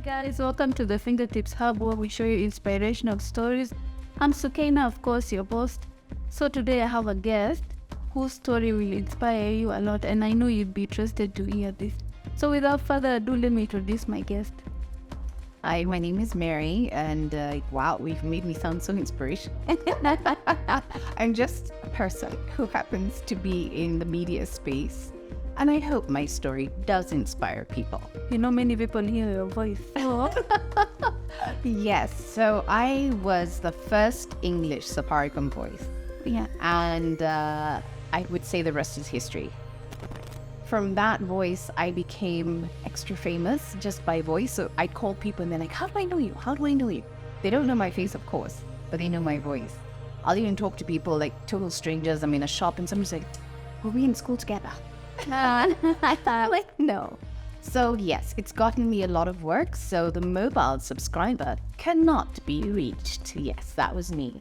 guys, welcome to the Fingertips Hub where we show you inspirational stories. I'm Sukaina, of course, your host. So today I have a guest whose story will inspire you a lot, and I know you'd be interested to hear this. So without further ado, let me introduce my guest. Hi, my name is Mary, and wow, we've made me sound so inspirational. I'm just a person who happens to be in the media space, and I hope my story does inspire people. You know, many people hear your voice. So Yes, so I was the first English Safaricom voice, yeah. and I would say the rest is history. From that voice, I became extra famous just by voice. So I'd call people and they're like, how do I know you? How do I know you? They don't know my face, of course, but they know my voice. I'll even talk to people like total strangers. I'm in a shop and somebody's like, were we in school together? Like, no. So yes, it's gotten me a lot of work. So the mobile subscriber cannot be reached. Yes, that was me.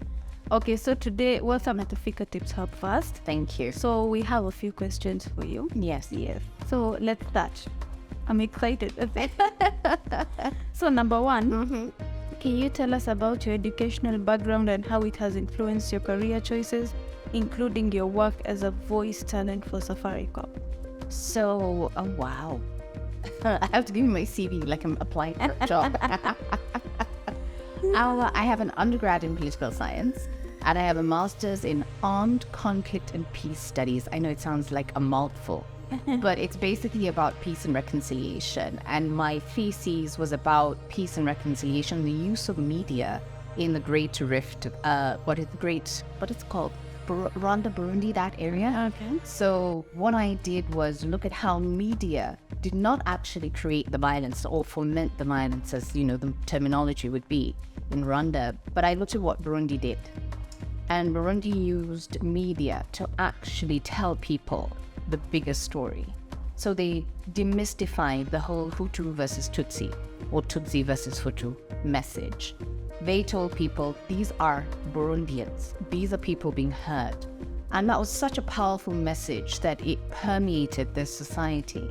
Okay, so today, welcome at the Fingertips Hub first. Thank you. So we have a few questions for you. Yes. So let's start. I'm excited. So number one, can you tell us about your educational background and how it has influenced your career choices, including your work as a voice talent for Safaricom? So, oh wow. I have to give you my CV like I'm applying for a job. I have an undergrad in political science, and I have a master's in armed conflict and peace studies. I know it sounds like a mouthful, but it's basically about peace and reconciliation. And my thesis was about peace and reconciliation, the use of media in the Great Rift, what it's called? Rwanda, Burundi, that area. Okay. So what I did was look at how media did not actually create the violence or foment the violence, as you know the terminology would be in Rwanda, but I looked at what Burundi did. And Burundi used media to actually tell people the bigger story. So they demystified the whole Hutu versus Tutsi or Tutsi versus Hutu message. They told people, these are Burundians. These are people being heard. And that was such a powerful message that it permeated their society.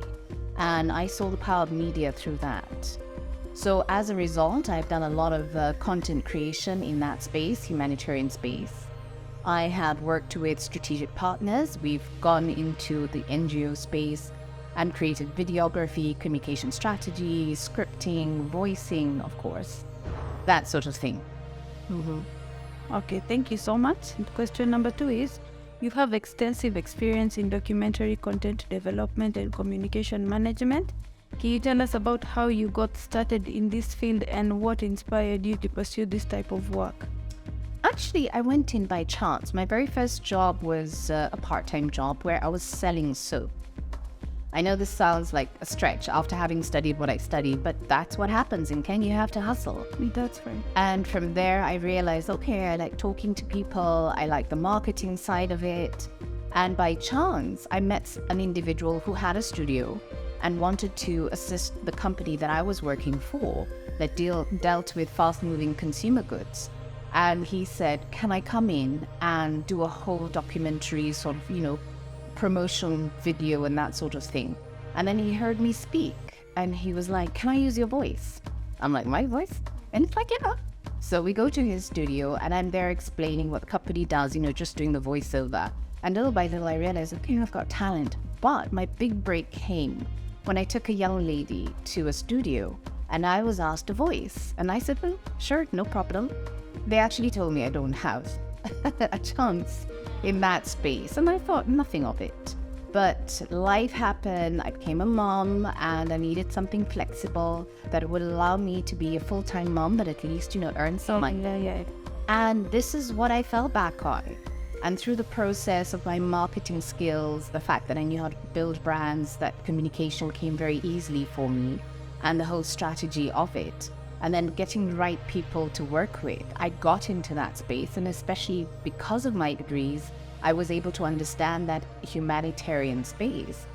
And I saw the power of media through that. So as a result, I've done a lot of content creation in that space, humanitarian space. I have worked with strategic partners. We've gone into the NGO space and created videography, communication strategy, scripting, voicing, of course. That sort of thing. Okay, thank you so much. And question number 2 is, you have extensive experience in documentary content development and communication management. Can you tell us about how you got started in this field and what inspired you to pursue this type of work? Actually, I went in by chance. My very first job was a part-time job where I was selling soap. I know this sounds like a stretch after having studied what I studied, but that's what happens in Kenya. You have to hustle. That's right. And from there, I realized, okay, I like talking to people. I like the marketing side of it. And by chance, I met an individual who had a studio and wanted to assist the company that I was working for that dealt with fast-moving consumer goods. And he said, can I come in and do a whole documentary sort of, promotion video and that sort of thing? And then he heard me speak and he was like, can I use your voice? I'm like, my voice? And it's like, yeah. So we go to his studio and I'm there explaining what the company does, just doing the voiceover. And little by little I realized, okay, I've got talent. But my big break came when I took a young lady to a studio and I was asked to voice. And I said, well, sure, no problem. They actually told me I don't have a chance in that space, and I thought nothing of it. But life happened. I became a mom and I needed something flexible that would allow me to be a full-time mom that at least earn some money. Yeah. And this is what I fell back on. And through the process of my marketing skills, the fact that I knew how to build brands, that communication came very easily for me, and the whole strategy of it, and then getting the right people to work with, I got into that space. And especially because of my degrees, I was able to understand that humanitarian space.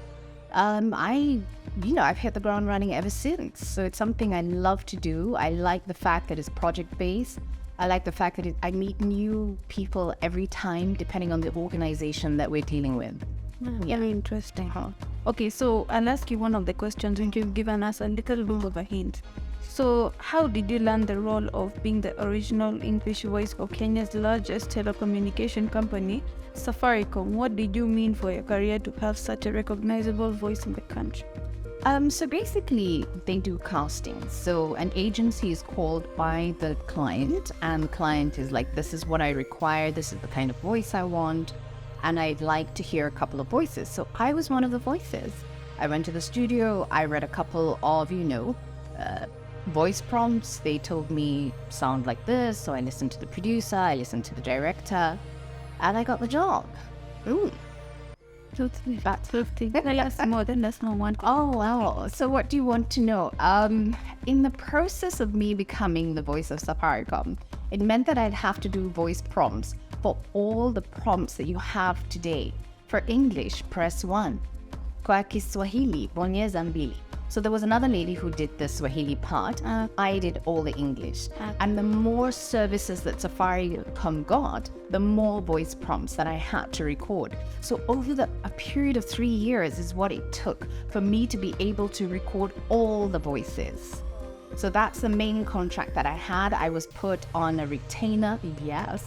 I've hit the ground running ever since. So it's something I love to do. I like the fact that it's project-based. I like the fact that I meet new people every time, depending on the organization that we're dealing with. Very interesting, huh? Okay, so I'll ask you one of the questions, and you've given us a little bit of a hint. So, how did you learn the role of being the original English voice of Kenya's largest telecommunication company, Safaricom? What did you mean for your career to have such a recognizable voice in the country? So basically, they do casting. So an agency is called by the client, and the client is like, this is what I require, this is the kind of voice I want, and I'd like to hear a couple of voices. So I was one of the voices. I went to the studio, I read a couple of, voice prompts. They told me sound like this, so I listened to the producer, I listened to the director, and I got the job. Ooh. That's 50. That's more than that's not one. Oh, wow. So what do you want to know? In the process of me becoming the voice of Safaricom, it meant that I'd have to do voice prompts for all the prompts that you have today. For English, press 1. Kwa Kiswahili, bonyeza mbili. So there was another lady who did the Swahili part. I did all the English. And the more services that Safaricom got, the more voice prompts that I had to record. So over a period of 3 years is what it took for me to be able to record all the voices. So that's the main contract that I had. I was put on a retainer, yes.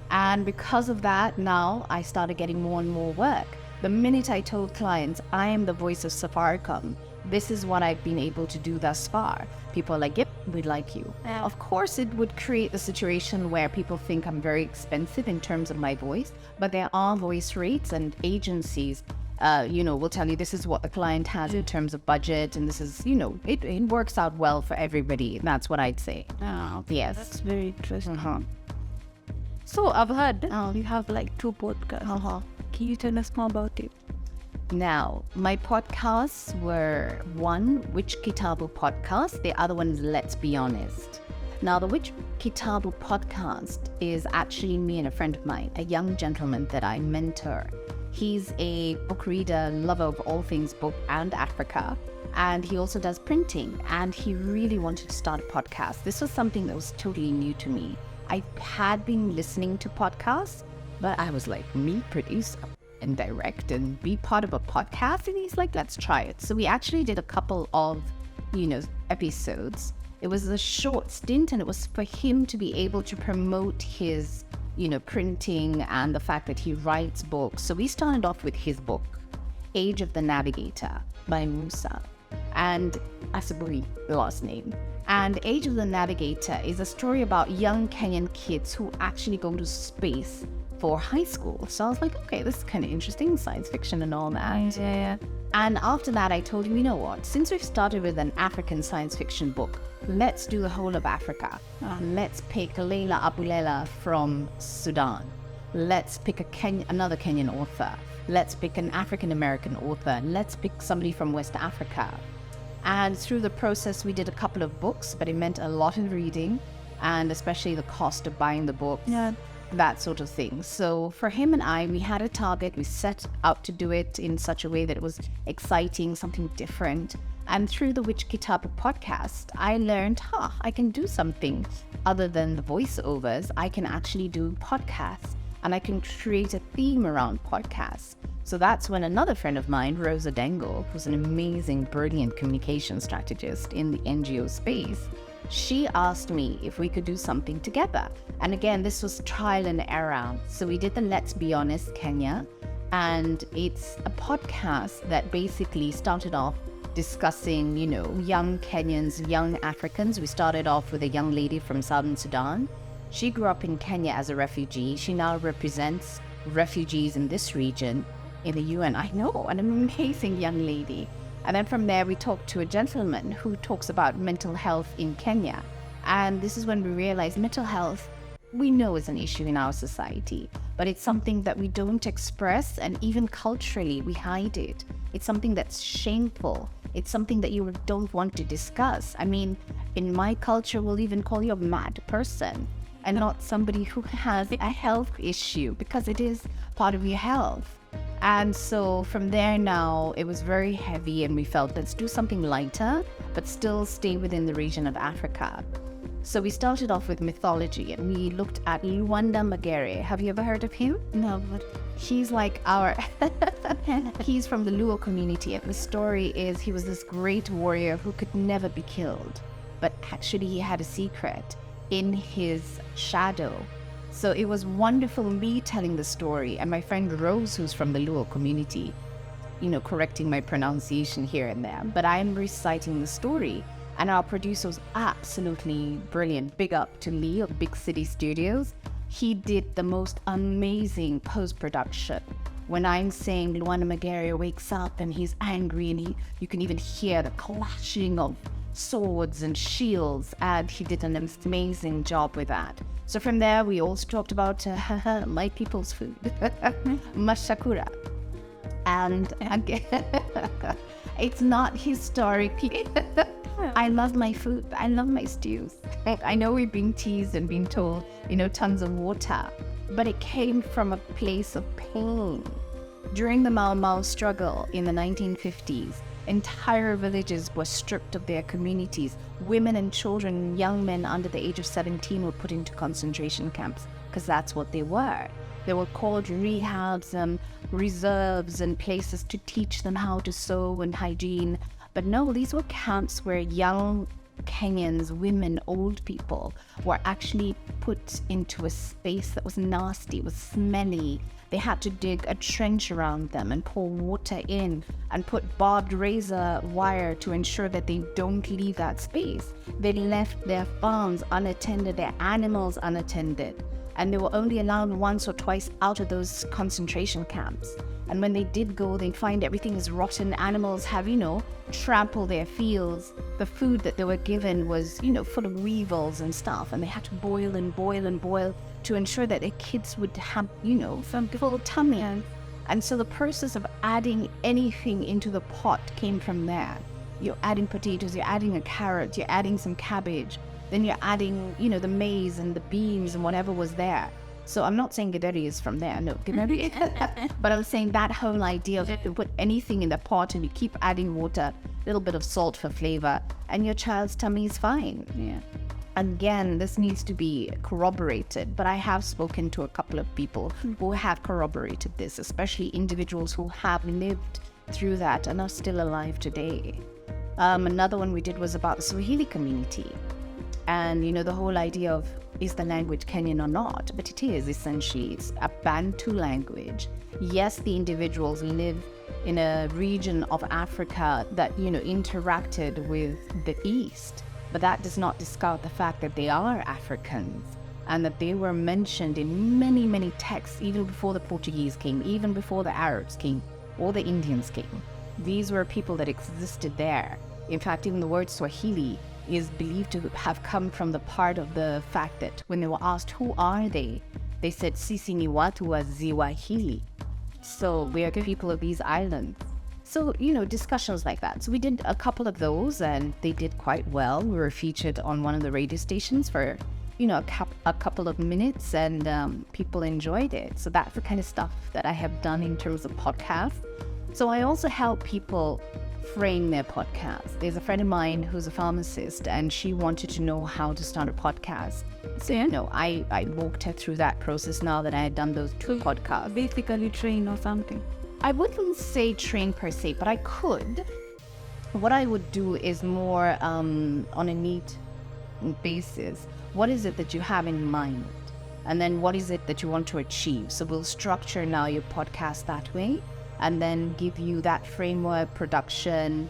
And because of that, now I started getting more and more work. The minute I told clients, I am the voice of Safaricom, this is what I've been able to do thus far. People are like, yep, we'd like you. Yeah. Of course, it would create a situation where people think I'm very expensive in terms of my voice, but there are voice rates, and agencies, will tell you this is what the client has in terms of budget, and this is, it works out well for everybody. That's what I'd say. Oh, Yes. that's very interesting. Uh-huh. So, I've heard you have like 2 podcasts. Uh-huh. Can you tell us more about it? Now, my podcasts were one, Which Kitabu podcast. The other one is Let's Be Honest. Now, the Which Kitabu podcast is actually me and a friend of mine, a young gentleman that I mentor. He's a book reader, lover of all things book and Africa, and he also does printing, and he really wanted to start a podcast. This was something that was totally new to me. I had been listening to podcasts, but I was like, me produce and direct and be part of a podcast? And he's like, let's try it. So we actually did a couple of, episodes. It was a short stint, and it was for him to be able to promote his, printing and the fact that he writes books. So we started off with his book, Age of the Navigator by Musa, and Asaburi, the last name. And Age of the Navigator is a story about young Kenyan kids who actually go to space for high school. So I was like, okay, this is kind of interesting, science fiction and all that. Yeah. And after that, I told him, you know what, since we've started with an African science fiction book, let's do the whole of Africa. Let's pick Leila Abulela from Sudan. Let's pick another Kenyan author. Let's pick an African-American author. Let's pick somebody from West Africa. And through the process, we did a couple of books, but it meant a lot of reading, and especially the cost of buying the books. Yeah. That sort of thing. So for him and I, we had a target. We set out to do it in such a way that it was exciting, something different. And through the Which Kitabu podcast, I learned, I can do something other than the voiceovers. I can actually do podcasts, and I can create a theme around podcasts. So that's when another friend of mine, Rosa Dengo, who's an amazing, brilliant communication strategist in the NGO space, she asked me if we could do something together. And again, this was trial and error. So we did the Let's Be Honest Kenya, and it's a podcast that basically started off discussing, young Kenyans, young Africans. We started off with a young lady from Southern Sudan. She grew up in Kenya as a refugee. She now represents refugees in this region in the UN. I know, an amazing young lady. And then from there, we talked to a gentleman who talks about mental health in Kenya. And this is when we realized mental health, we know is an issue in our society, but it's something that we don't express, and even culturally, we hide it. It's something that's shameful. It's something that you don't want to discuss. I mean, in my culture, we'll even call you a mad person and not somebody who has a health issue, because it is part of your health. And so from there now, it was very heavy, and we felt, let's do something lighter, but still stay within the region of Africa. So we started off with mythology, and we looked at Luanda Magere. Have you ever heard of him? No, but He's like he's from the Luo community, and the story is he was this great warrior who could never be killed. But actually he had a secret in his shadow. So it was wonderful me telling the story, and my friend Rose, who's from the Luo community, correcting my pronunciation here and there. But I'm reciting the story, and our producer was absolutely brilliant. Big up to Lee of Big City Studios. He did the most amazing post-production. When I'm saying Luana Magaria wakes up and he's angry, and you can even hear the clashing of swords and shields, and he did an amazing job with that. So from there, we also talked about my people's food, mashakura. And again, it's not historic. I love my food. I love my stews. I know we've been teased and been told, tons of water, but it came from a place of pain. During the Mau Mau struggle in the 1950s, entire villages were stripped of their communities. Women and children, young men under the age of 17 were put into concentration camps because that's what they were. They were called rehabs, reserves, and places to teach them how to sew and hygiene. But no, these were camps where young Kenyans, women, old people were actually put into a space that was nasty, was smelly. They had to dig a trench around them and pour water in and put barbed razor wire to ensure that they don't leave that space. They left their farms unattended, their animals unattended, and they were only allowed once or twice out of those concentration camps. And when they did go, they'd find everything is rotten. Animals have, trampled their fields. The food that they were given was, full of weevils and stuff. And they had to boil and boil and boil to ensure that their kids would have, some full tummy. And so the process of adding anything into the pot came from there. You're adding potatoes, you're adding a carrot, you're adding some cabbage. Then you're adding, the maize and the beans and whatever was there. So I'm not saying Githeri is from there, no, Githeri. But I'm saying that whole idea of you put anything in the pot and you keep adding water, a little bit of salt for flavor, and your child's tummy is fine. Yeah. Again, this needs to be corroborated, but I have spoken to a couple of people who have corroborated this, especially individuals who have lived through that and are still alive today. Another one we did was about the Swahili community. And, the whole idea of, is the language Kenyan or not? But it is essentially, it's a Bantu language. Yes, the individuals live in a region of Africa that, interacted with the East, but that does not discount the fact that they are Africans and that they were mentioned in many, many texts, even before the Portuguese came, even before the Arabs came, or the Indians came. These were people that existed there. In fact, even the word Swahili is believed to have come from the part of the fact that when they were asked, who are they said, Sisi ni watu wa ziwa hili. So we are the people of these islands. So, discussions like that. So we did a couple of those and they did quite well. We were featured on one of the radio stations for, a couple of minutes and people enjoyed it. So that's the kind of stuff that I have done in terms of podcasts. So I also help people frame their podcast. There's a friend of mine who's a pharmacist and she wanted to know how to start a podcast. So, I walked her through that process now that I had done those 2 podcasts. Basically train or something. I wouldn't say train per se, but I could. What I would do is more on a neat basis. What is it that you have in mind? And then what is it that you want to achieve? So we'll structure now your podcast that way, and then give you that framework, production,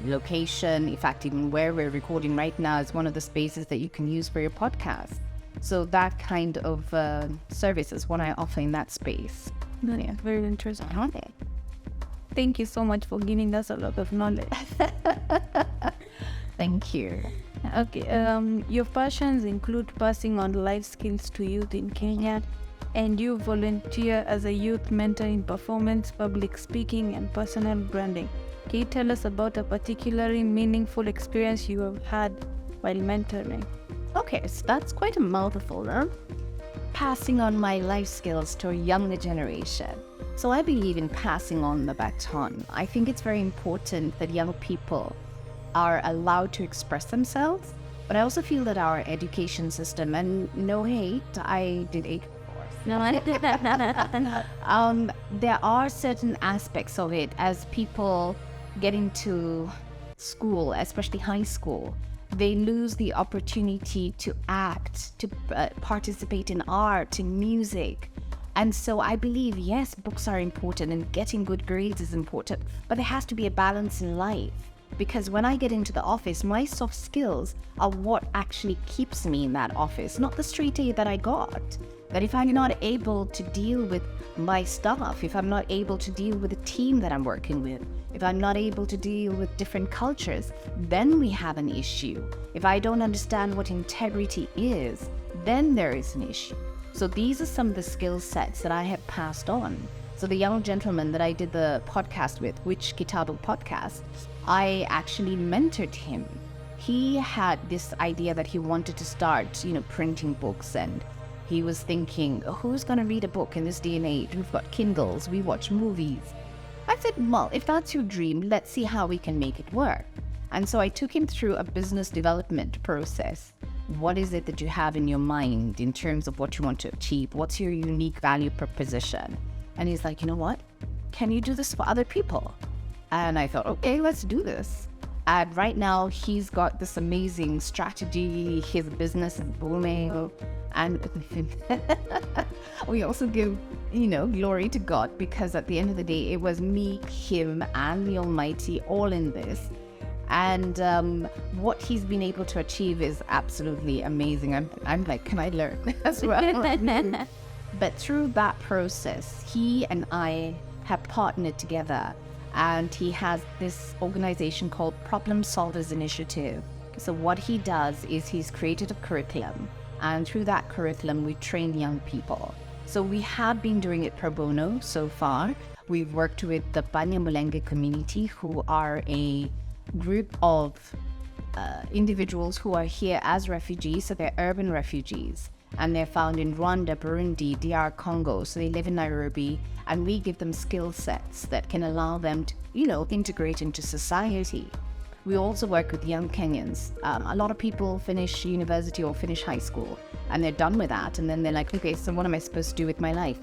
location. In fact, even where we're recording right now is one of the spaces that you can use for your podcast. So that kind of service is what I offer in that space. Yeah, very interesting. Okay. Thank you so much for giving us a lot of knowledge. Thank you. Okay, your passions include passing on life skills to youth in Kenya, and you volunteer as a youth mentor in performance, public speaking, and personal branding. Can you tell us about a particularly meaningful experience you have had while mentoring? Okay, so that's quite a mouthful, huh? Passing on my life skills to a younger generation. So I believe in passing on the baton. I think it's very important that young people are allowed to express themselves, but I also feel that our education system, and no hate, I did 8 No, there are certain aspects of it as people get into school, especially high school, They lose the opportunity to act, to participate in art, in music. And so I believe, yes, books are important and getting good grades is important, but there has to be a balance in life. Because when I get into the office, my soft skills are what actually keeps me in that office, not the straight A that I got. That if I'm not able to deal with my staff, if I'm not able to deal with the team that I'm working with, if I'm not able to deal with different cultures, then we have an issue. If I don't understand what integrity is, then there is an issue. So these are some of the skill sets that I have passed on. So the young gentleman that I did the podcast with, Which Kitabo Podcast, I actually mentored him. He had this idea that he wanted to start, printing books, and he was thinking, who's going to read a book in this day and age? We've got Kindles, we watch movies. I said, well, if that's your dream, let's see how we can make it work. And so I took him through a business development process. What is it that you have in your mind in terms of what you want to achieve? What's your unique value proposition? And he's like, you know what? Can you do this for other people? And I thought, okay, let's do this. And right now he's got this amazing strategy. His business is booming. And we also give, glory to God, because at the end of the day, it was me, him, and the Almighty all in this. And what he's been able to achieve is absolutely amazing. I'm like, can I learn as well? But through that process, he and I have partnered together, and he has this organization called Problem Solvers Initiative. So what he does is he's created a curriculum, and through that curriculum, we train young people. So we have been doing it pro bono so far. We've worked with the Banyamulenge community, who are a group of individuals who are here as refugees. So they're urban refugees, and they're found in Rwanda, Burundi, DR Congo. So they live in Nairobi, and we give them skill sets that can allow them to, integrate into society. We also work with young Kenyans. A lot of people finish university or finish high school, and they're done with that. And then they're like, okay, so what am I supposed to do with my life?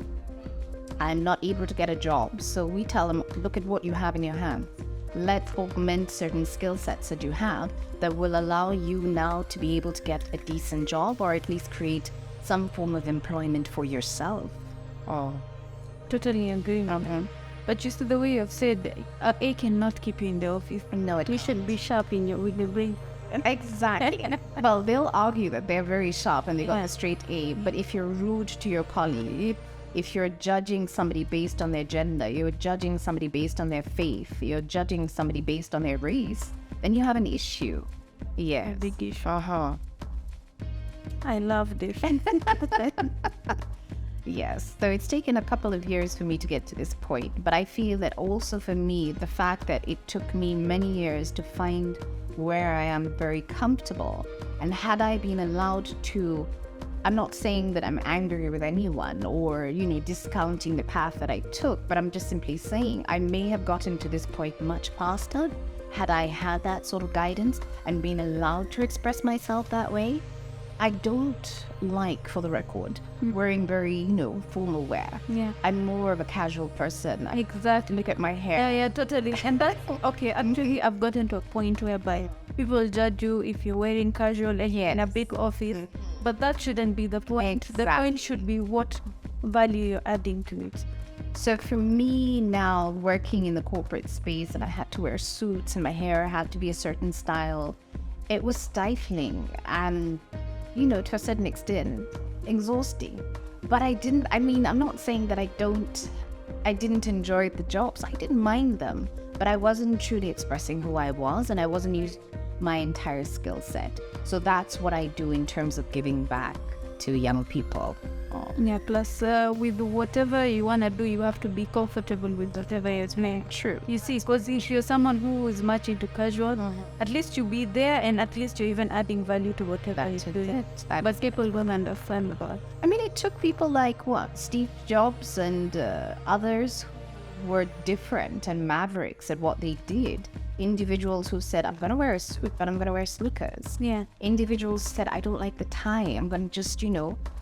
I'm not able to get a job. So we tell them, look at what you have in your hands. Let's augment certain skill sets that you have that will allow you now to be able to get a decent job, or at least create some form of employment for yourself. Oh, totally agree. But just the way you've said, A cannot keep you in the office. No, You should be sharp with the brain. Exactly. Well, they'll argue that they're very sharp and they got a straight A, but if you're rude to your colleague, if you're judging somebody based on their gender, you're judging somebody based on their faith, you're judging somebody based on their race, then you have an issue. Yeah. A big issue. Uh-huh. I love this. Yes. So it's taken a couple of years for me to get to this point, but I feel that also for me, the fact that it took me many years to find where I am very comfortable, and had I been allowed to, I'm not saying that I'm angry with anyone or, discounting the path that I took, but I'm just simply saying I may have gotten to this point much faster had I had that sort of guidance and been allowed to express myself that way. I don't like, for the record, wearing very, formal wear. Yeah. I'm more of a casual person. Exactly. Look at my hair. Yeah, totally. And that's okay. Actually, I've gotten to a point whereby people judge you if you're wearing casual in a big office, but that shouldn't be the point. Exactly. The point should be what value you're adding to it. So for me now, working in the corporate space, and I had to wear suits and my hair had to be a certain style, it was stifling and, to a certain extent, exhausting. But I'm not saying that I didn't enjoy the jobs. I didn't mind them, but I wasn't truly expressing who I was, and I wasn't using my entire skill set. So that's what I do in terms of giving back to young people. Yeah, plus with whatever you want to do, you have to be comfortable with whatever you're doing. True. You see, because if you're someone who is much into casual, at least you be there, and at least you're even adding value to whatever you're doing. But people won't understand about it. It took people like Steve Jobs and others who were different and mavericks at what they did. Individuals who said, I'm going to wear a suit, but I'm going to wear sneakers. Yeah. Individuals said, I don't like the tie. I'm going to just,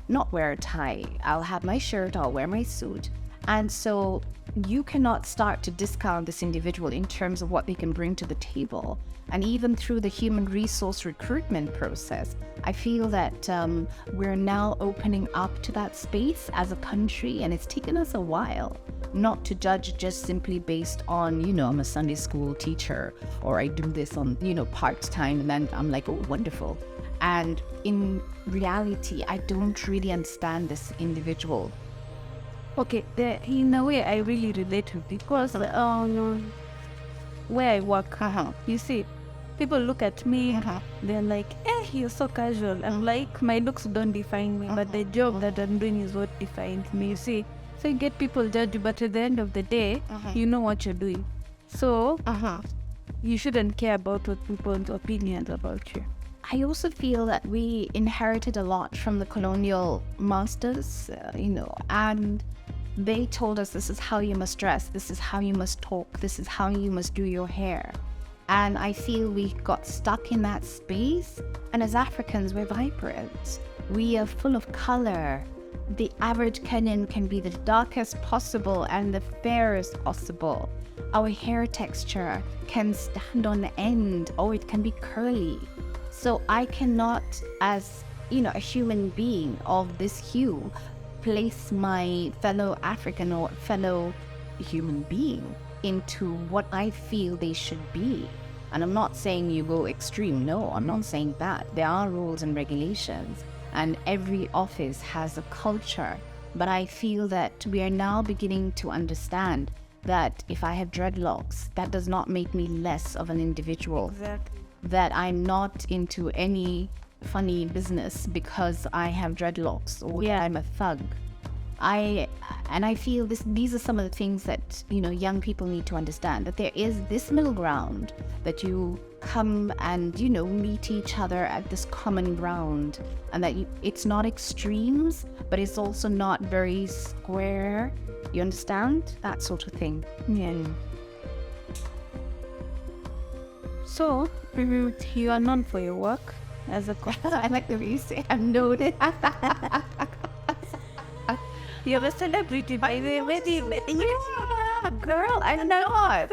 not wear a tie. I'll have my shirt, I'll wear my suit. And so you cannot start to discount this individual in terms of what they can bring to the table. And even through the human resource recruitment process, I feel that we're now opening up to that space as a country, and it's taken us a while not to judge just simply based on, I'm a Sunday school teacher, or I do this on, part-time, and then I'm like, oh, wonderful. And in reality, I don't really understand this individual. Okay, in a way, I really relate to it because where I work, you see, people look at me, they're like, you're so casual. I'm like, my looks don't define me, but the job that I'm doing is what defines me, you see. So you get people judge you, but at the end of the day, you know what you're doing. So you shouldn't care about what people's opinions about you. I also feel that we inherited a lot from the colonial masters, and they told us this is how you must dress, this is how you must talk, this is how you must do your hair. And I feel we got stuck in that space. And as Africans, we're vibrant. We are full of color. The average Kenyan can be the darkest possible and the fairest possible. Our hair texture can stand on end, or it can be curly. So I cannot, as a human being of this hue, place my fellow African or fellow human being into what I feel they should be. And I'm not saying you go extreme. No, I'm not saying that. There are rules and regulations, and every office has a culture. But I feel that we are now beginning to understand that if I have dreadlocks, that does not make me less of an individual. Exactly. That I'm not into any funny business because I have dreadlocks, or I'm a thug. I feel these are some of the things that young people need to understand, that there is this middle ground, that you come and meet each other at this common ground, and that it's not extremes, but it's also not very square. You understand? That sort of thing. Yeah. So, you are known for your work as a I like the way you say I'm noted. You're a celebrity, by the way. Girl, I'm not.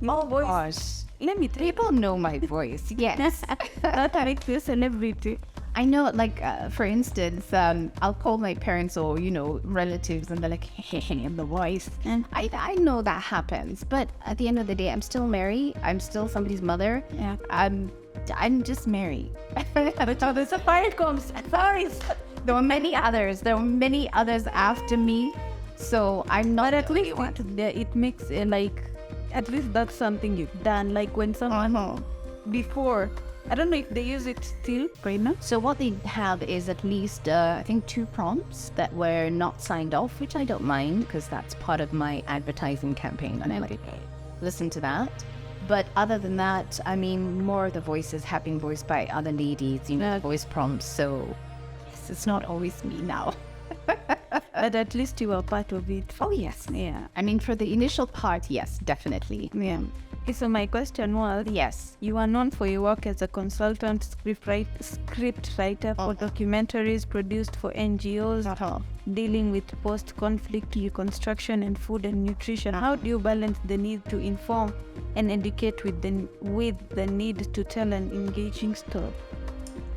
Your voice. Gosh. Let me tell you. People know my voice, yes. That makes you a celebrity. I know, like, for instance, I'll call my parents or, relatives, and they're like, hey, the voice. And I know that happens. But at the end of the day, I'm still Mary. I'm still somebody's mother. Yeah. I'm just Mary. But the Safaricom, sorry. There were many others. There were many others after me. So I'm not at least it makes at least that's something you've done. Like when someone before, I don't know if they use it still right now. So what they have is at least, I think, 2 prompts that were not signed off, which I don't mind because that's part of my advertising campaign. And I listen to that. But other than that, I mean, more of the voices have been voiced by other ladies, voice prompts. So yes, it's not always me now. But at least you are part of it. Oh, yes. Yeah. I mean, for the initial part, yes, definitely. Yeah. Okay, so my question was, yes, you are known for your work as a consultant script writer for documentaries produced for NGOs, dealing with post-conflict reconstruction and food and nutrition. How do you balance the need to inform and educate with the need to tell an engaging story?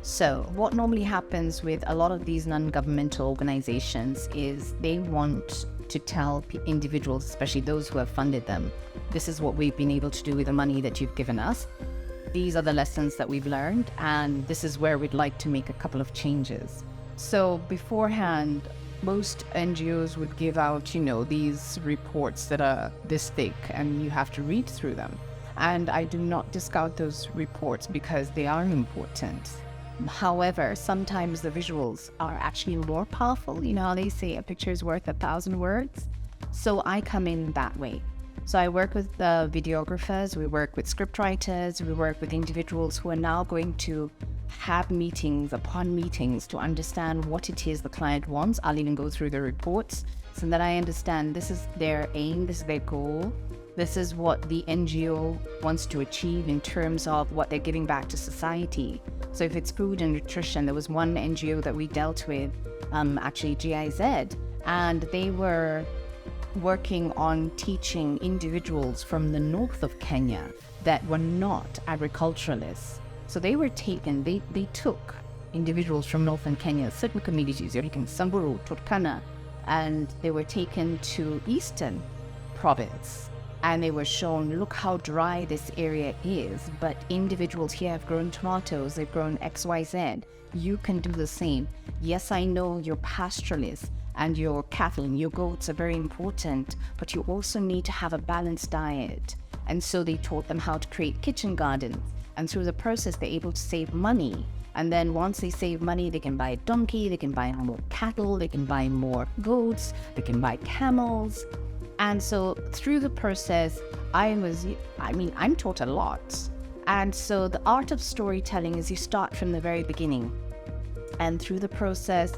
So what normally happens with a lot of these non-governmental organizations is they want to tell individuals, especially those who have funded them, this is what we've been able to do with the money that you've given us. These are the lessons that we've learned, and this is where we'd like to make a couple of changes. So beforehand, most NGOs would give out, these reports that are this thick, and you have to read through them. And I do not discount those reports because they are important. However, sometimes the visuals are actually more powerful. You know how they say a picture is worth 1,000 words? So I come in that way. So I work with the videographers, we work with scriptwriters, we work with individuals who are now going to have meetings upon meetings to understand what it is the client wants. I'll even go through the reports so that I understand this is their aim, this is their goal. This is what the NGO wants to achieve in terms of what they're giving back to society. So if it's food and nutrition, there was one NGO that we dealt with, actually GIZ, and they were working on teaching individuals from the north of Kenya that were not agriculturalists. So they were taken, they took individuals from northern Kenya, certain communities, you're taking Samburu, Turkana, and they were taken to eastern province. And they were shown, look how dry this area is, but individuals here have grown tomatoes, they've grown XYZ. You can do the same. Yes, I know you're pastoralists and your cattle and your goats are very important, but you also need to have a balanced diet. And so they taught them how to create kitchen gardens. And through the process, they're able to save money. And then once they save money, they can buy a donkey, they can buy more cattle, they can buy more goats, they can buy camels. And so through the process, I'm taught a lot. And so the art of storytelling is you start from the very beginning. And through the process,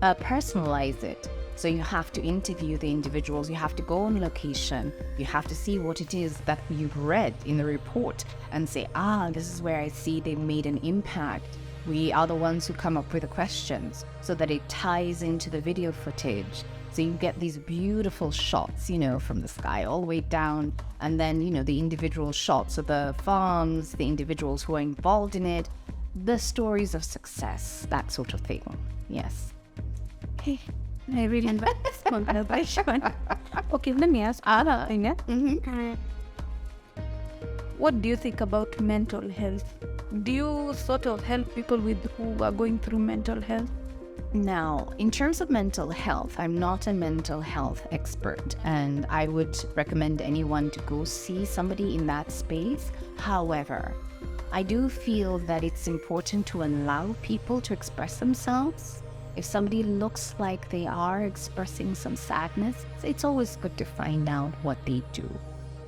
personalize it. So you have to interview the individuals, you have to go on location, you have to see what it is that you've read in the report and say, this is where I see they made an impact. We are the ones who come up with the questions so that it ties into the video footage. So you get these beautiful shots, from the sky all the way down, and then, the individual shots of the farms, the individuals who are involved in it, the stories of success, that sort of thing. Yes. Okay. I really like this conversation. Okay, let me ask Anna. What do you think about mental health? Do you sort of help people who are going through mental health? Now, in terms of mental health, I'm not a mental health expert, and I would recommend anyone to go see somebody in that space. However, I do feel that it's important to allow people to express themselves. If somebody looks like they are expressing some sadness, it's always good to find out what they do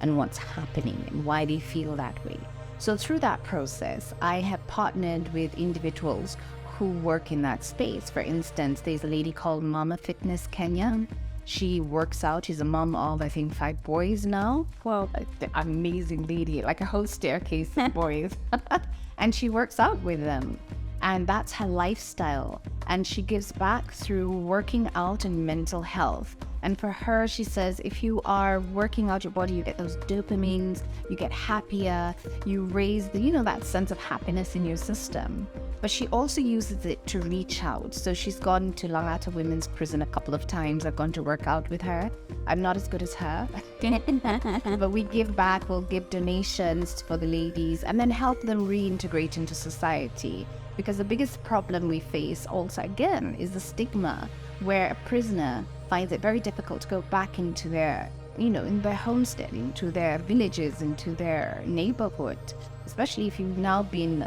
and what's happening and why they feel that way. So through that process, I have partnered with individuals who work in that space. For instance, there's a lady called Mama Fitness Kenya. She works out. She's a mom of, I think, 5 boys now. Well, the amazing lady, like a whole staircase of boys. And she works out with them. And that's her lifestyle. And she gives back through working out and mental health. And for her, she says, if you are working out your body, you get those dopamines, you get happier, you raise that sense of happiness in your system. But she also uses it to reach out. So she's gone to Langata Women's Prison a couple of times. I've gone to work out with her. I'm not as good as her. But we give back, we'll give donations for the ladies and then help them reintegrate into society. Because the biggest problem we face also, again, is the stigma, where a prisoner finds it very difficult to go back into their, in their homestead, into their villages, into their neighborhood, especially if you've now been,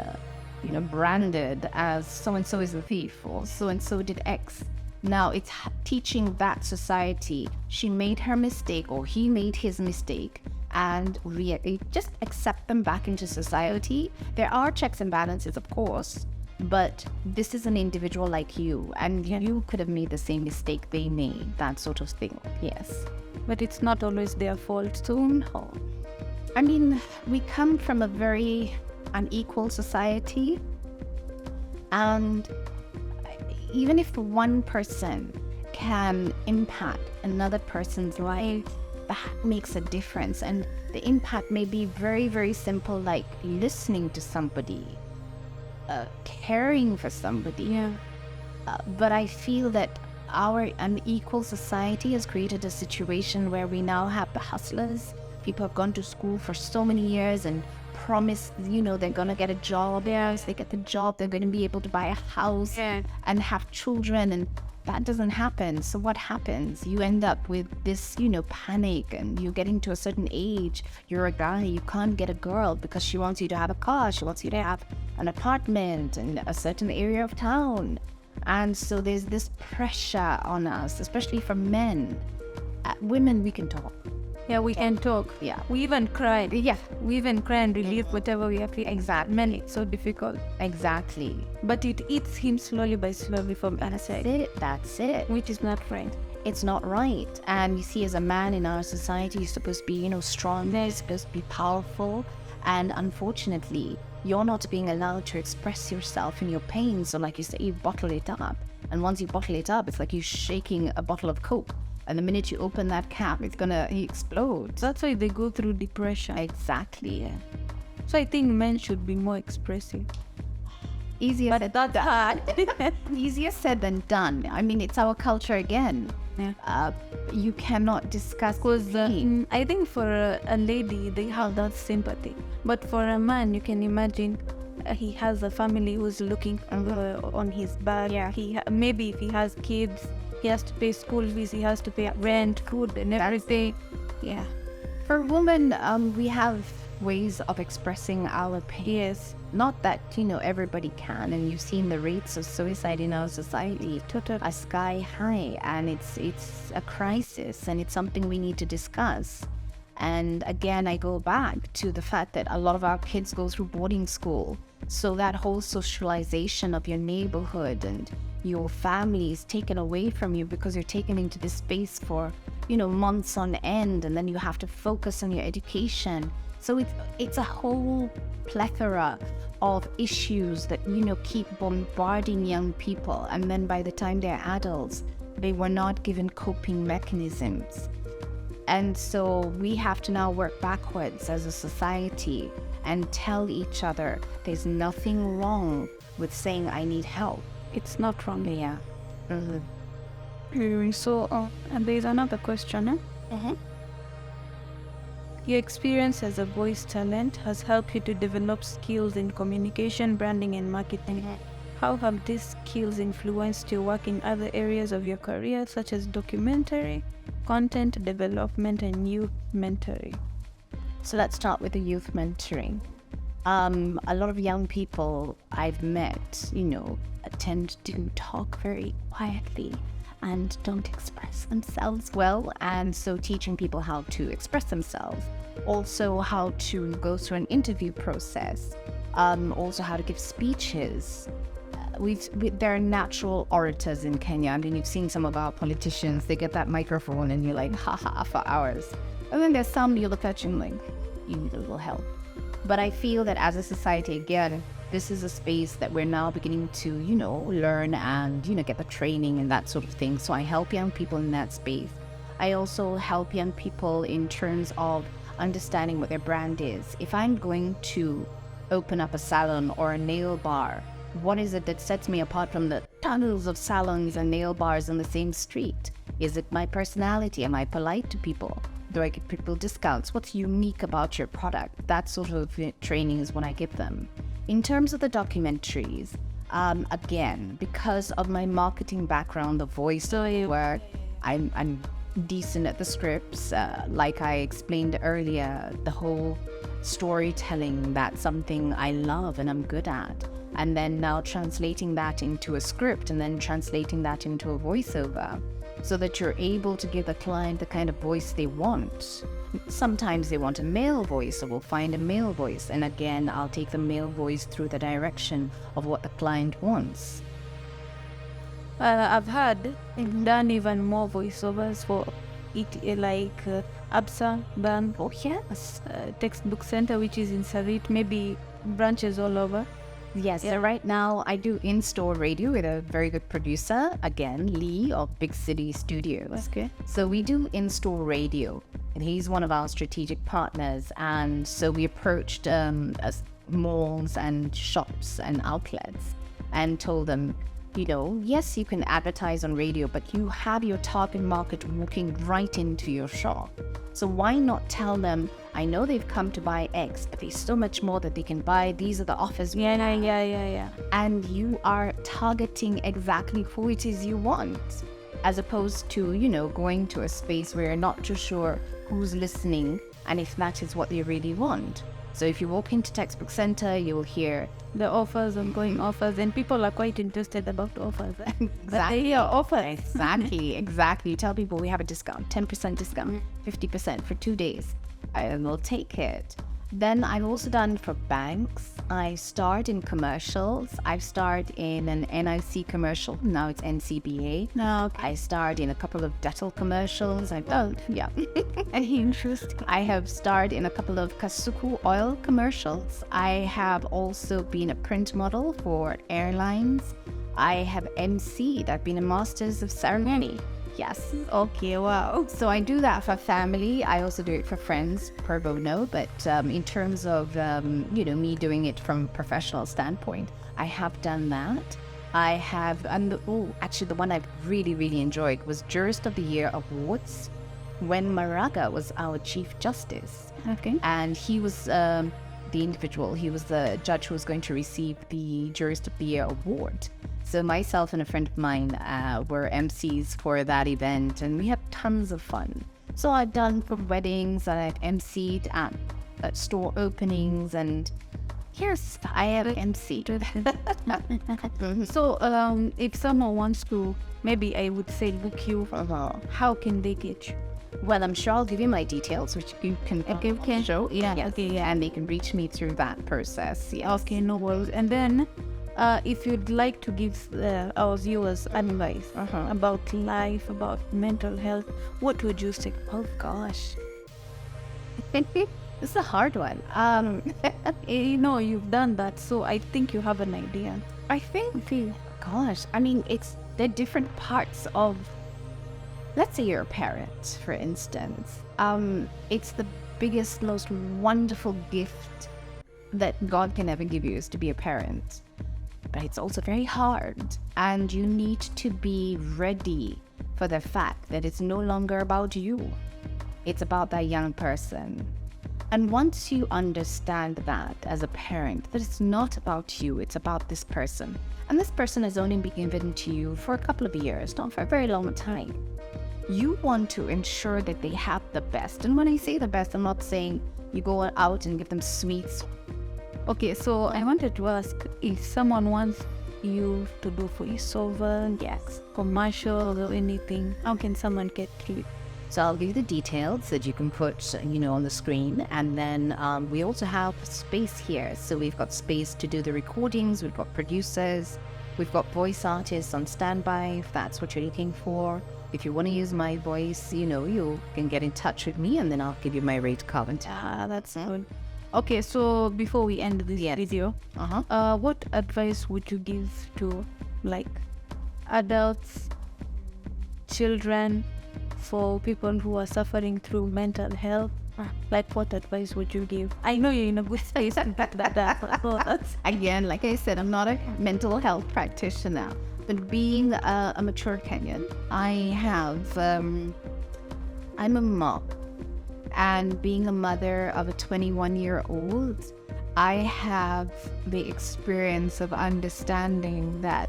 branded as so-and-so is a thief or so-and-so did X. Now it's teaching that society, she made her mistake or he made his mistake, and just accept them back into society. There are checks and balances, of course, but this is an individual like you, and you could have made the same mistake they made, that sort of thing. Yes. But it's not always their fault too. No. I mean, we come from a very unequal society, and even if one person can impact another person's life, that makes a difference. And the impact may be very, very simple, like listening to somebody, caring for somebody. But I feel that our unequal society has created a situation where we now have the hustlers. People have gone to school for so many years and promised, they're going to get a job there. If they get the job, they're going to be able to buy a house and have children, and that doesn't happen. So what happens? You end up with this, panic, and you're getting to a certain age. You're a guy, you can't get a girl because she wants you to have a car. She wants you to have an apartment in a certain area of town. And so there's this pressure on us, especially for men. Women, we can talk. Yeah, we can talk. Yeah. We even cry. Yeah. We even cry and relieve whatever we are feeling. Exactly. Men, it's so difficult. Exactly. But it eats him slowly by slowly from inside. That's it. Which is not right. It's not right. And you see, as a man in our society, you're supposed to be, strong. You're supposed to be powerful. And unfortunately, you're not being allowed to express yourself in your pain. So like you say, you bottle it up. And once you bottle it up, it's like you're shaking a bottle of Coke. And the minute you open that cap, it's gonna explode. That's why they go through depression. Exactly. Yeah. So I think men should be more expressive. Easier said But that's hard. Easier said than done. I mean, it's our culture again. Yeah. You cannot discuss Because pain. I think for a lady, they have that sympathy. But for a man, you can imagine he has a family who's looking on his back. Yeah. Maybe if he has kids, he has to pay school fees, he has to pay rent, food, and everything. Yeah. For women, we have ways of expressing our pain. Yes. Not that, everybody can. And you've seen the rates of suicide in our society are sky high. And it's a crisis. And it's something we need to discuss. And again, I go back to the fact that a lot of our kids go through boarding school. So that whole socialization of your neighborhood and your family is taken away from you because you're taken into this space for, months on end. And then you have to focus on your education. So it's a whole plethora of issues that, keep bombarding young people. And then by the time they're adults, they were not given coping mechanisms. And so we have to now work backwards as a society and tell each other there's nothing wrong with saying I need help. It's not wrong. Yeah. So, and there's another question. Your experience as a voice talent has helped you to develop skills in communication, branding, and marketing. How have these skills influenced your work in other areas of your career, such as documentary, content development, and youth mentoring? So let's start with the youth mentoring. A lot of young people I've met, tend to talk very quietly and don't express themselves well. And so teaching people how to express themselves, also how to go through an interview process, also how to give speeches. There are natural orators in Kenya. I mean, you've seen some of our politicians, they get that microphone and you're like, haha, for hours. And then there's some you look at you and like, you need a little help. But I feel that as a society, again, this is a space that we're now beginning to, learn and, get the training and that sort of thing. So I help young people in that space. I also help young people in terms of understanding what their brand is. If I'm going to open up a salon or a nail bar, what is it that sets me apart from the tons of salons and nail bars on the same street? Is it my personality? Am I polite to people? Do I give people discounts? What's unique about your product? That sort of training is what I give them. In terms of the documentaries, again, because of my marketing background, the voice work, I'm decent at the scripts. Like I explained earlier, the whole storytelling, that's something I love and I'm good at. And then now translating that into a script and then translating that into a voiceover so that you're able to give the client the kind of voice they want. Sometimes they want a male voice, so we'll find a male voice. And again, I'll take the male voice through the direction of what the client wants. I've done even more voiceovers for it, like ABSA, BAN, yes. Textbook Center, which is in Sarit, maybe branches all over. Yes, so right now I do in-store radio with a very good producer, again, Lee of Big City Studios. Okay. So we do in-store radio, and he's one of our strategic partners. And so we approached malls and shops and outlets and told them, yes, you can advertise on radio, but you have your target market walking right into your shop. So why not tell them, I know they've come to buy X, but there's so much more that they can buy. These are the offers. Yeah. And you are targeting exactly who it is you want, as opposed to, going to a space where you're not too sure who's listening and if that is what they really want. So if you walk into Textbook Center, you'll hear the offers, ongoing offers, and people are quite interested about offers. Exactly. But they hear offers. Exactly. You tell people we have a discount, 10% discount, 50% for 2 days. I will take it. Then I've also done for banks. I starred in commercials. I've starred in an NIC commercial. Now it's NCBA. No, I starred in a couple of Dettol commercials. I've done, yeah. interesting. I have starred in a couple of Kasuku oil commercials. I have also been a print model for airlines. I have MC'd. I've been a Masters of Ceremony Yes. Okay, wow. So I do that for family. I also do it for friends, pro bono. But in terms of, me doing it from a professional standpoint, I have done that. I have, actually the one I've really, really enjoyed was Jurist of the Year Awards when Maraga was our Chief Justice. Okay. And he was he was the judge who was going to receive the Jurist of the Year award. So myself and a friend of mine were MCs for that event, and we had tons of fun. So I've done for weddings, and I've MC'd at store openings, and yes, I have MC'd. So, if someone wants to, maybe I would say book you, how can they get you? Well, I'm sure I'll give you my details, which you can show. Yeah. Yes. Okay. Yeah. And they can reach me through that process. Yes. Okay. No worries. And then, if you'd like to give our viewers advice about life, about mental health, what would you say? Oh gosh, it's a hard one. You've done that, so I think you have an idea. I think, gosh, I mean, they're different parts of. Let's say you're a parent, for instance. It's the biggest, most wonderful gift that God can ever give you is to be a parent. But it's also very hard, and you need to be ready for the fact that it's no longer about you. It's about that young person. And once you understand that as a parent, that it's not about you, it's about this person. And this person has only been given to you for a couple of years, not for a very long time. You want to ensure that they have the best. And when I say the best, I'm not saying you go out and give them sweets. Okay, so I wanted to ask if someone wants you to do voiceover, commercials or anything, how can someone get through? So I'll give you the details that you can put, on the screen. And then we also have space here. So we've got space to do the recordings. We've got producers. We've got voice artists on standby, if that's what you're looking for. If you want to use my voice, you can get in touch with me, and then I'll give you my rate card. That's good. Okay, so before we end this video, what advice would you give to, like, adults, children, for people who are suffering through mental health? Like, what advice would you give? I know you're in a good space to back that up. Again, like I said, I'm not a mental health practitioner, but being a mature Kenyan, I'm a mom. And being a mother of a 21-year-old, I have the experience of understanding that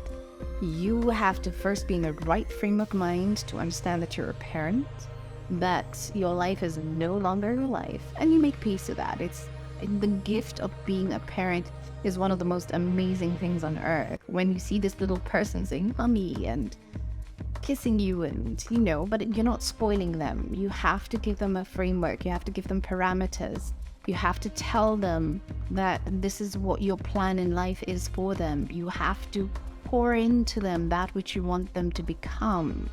you have to first be in the right frame of mind to understand that you're a parent, that your life is no longer your life, and you make peace with that. It's the gift of being a parent is one of the most amazing things on earth. When you see this little person saying "mommy" and kissing you, and but you're not spoiling them. You have to give them a framework. You have to give them parameters. You have to tell them that this is what your plan in life is for them. You have to pour into them that which you want them to become.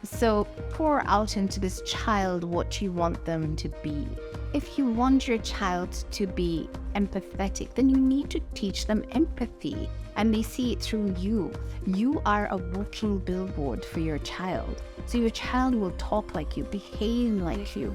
So pour out into this child what you want them to be. If you want your child to be empathetic, then you need to teach them empathy, and they see it through you. You are a walking billboard for your child. So your child will talk like you, behave like you.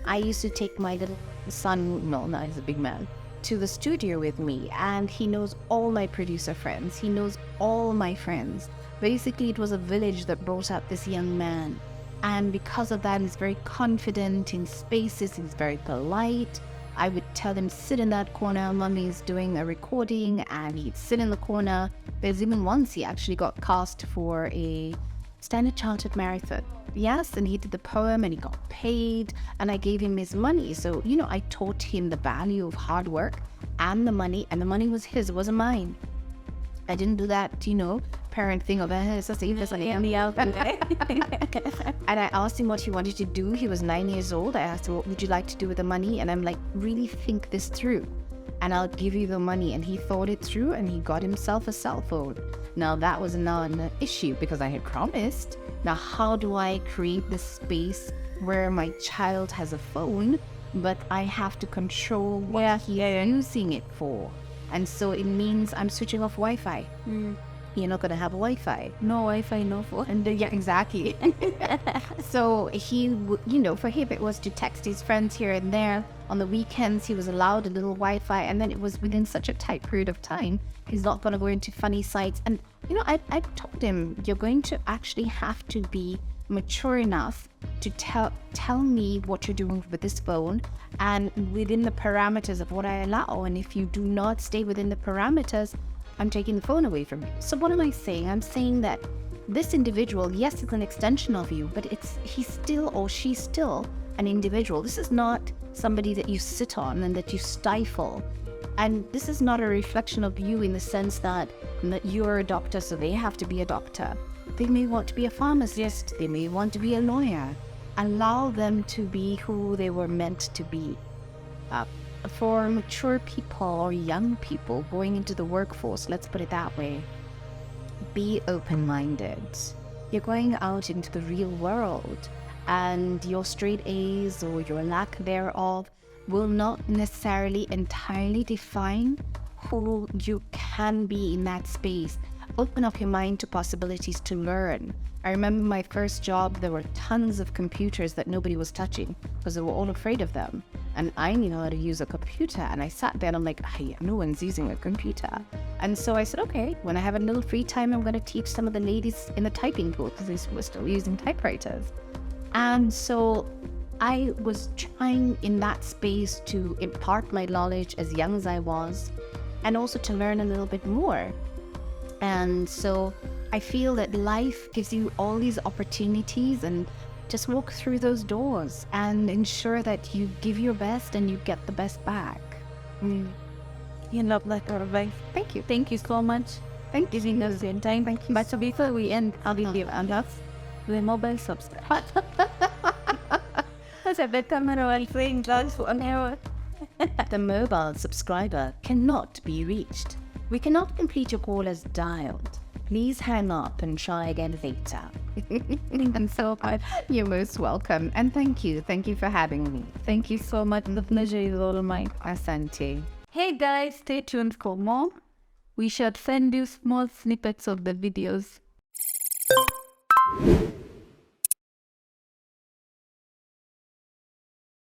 I used to take my little son, no, now he's a big man, to the studio with me, and he knows all my producer friends. He knows all my friends. Basically, it was a village that brought up this young man. And because of that, he's very confident in spaces. He's very polite. I would tell him, sit in that corner. Mummy's doing a recording, and he'd sit in the corner. There's even once he actually got cast for a Standard Chartered Marathon. Yes, and he did the poem, and he got paid, and I gave him his money. So, I taught him the value of hard work and the money was his, it wasn't mine. I didn't do that, parent thing of it's just even and I asked him what he wanted to do. He was 9 years old. I asked him, what would you like to do with the money? And I'm like, really think this through, and I'll give you the money. And he thought it through, and he got himself a cell phone. Now that was not an issue because I had promised. Now how do I create this space where my child has a phone, but I have to control what he is using it for? And so it means I'm switching off Wi-Fi. you're not going to have Wi-Fi. No Wi-Fi, no phone. And yeah, exactly. So for him, it was to text his friends here and there. On the weekends, he was allowed a little Wi-Fi, and then it was within such a tight period of time. He's not going to go into funny sites. And, I told him, you're going to actually have to be mature enough to tell me what you're doing with this phone and within the parameters of what I allow. And if you do not stay within the parameters, I'm taking the phone away from you. So what am I saying? I'm saying that this individual, yes, it's an extension of you, but he's still or she's still an individual. This is not somebody that you sit on and that you stifle. And this is not a reflection of you in the sense that you're a doctor, so they have to be a doctor. They may want to be a pharmacist. They may want to be a lawyer. Allow them to be who they were meant to be. For mature people or young people going into the workforce, let's put it that way, be open-minded. You're going out into the real world, and your straight A's or your lack thereof will not necessarily entirely define who you can be in that space. Open up your mind to possibilities to learn. I remember my first job, there were tons of computers that nobody was touching because they were all afraid of them. And I knew how to use a computer, and I sat there and I'm like, hey, no one's using a computer. And so I said, okay, when I have a little free time, I'm going to teach some of the ladies in the typing pool because they were still using typewriters. And so I was trying in that space to impart my knowledge as young as I was, and also to learn a little bit more. And so I feel that life gives you all these opportunities, and just walk through those doors and ensure that you give your best and you get the best back. You love that advice. Thank you. Thank you so much. Thank you. Giving us your time. Thank you. But so before we end, I'll give us the mobile subscribe. I said the camera while playing drugs for an hour. The mobile subscriber cannot be reached. We cannot complete your call as dialed. Please hang up and try again later. And so you're most welcome. And thank you. Thank you for having me. Thank you so much. The pleasure is all mine. Asante. Hey guys, stay tuned for more. We shall send you small snippets of the videos.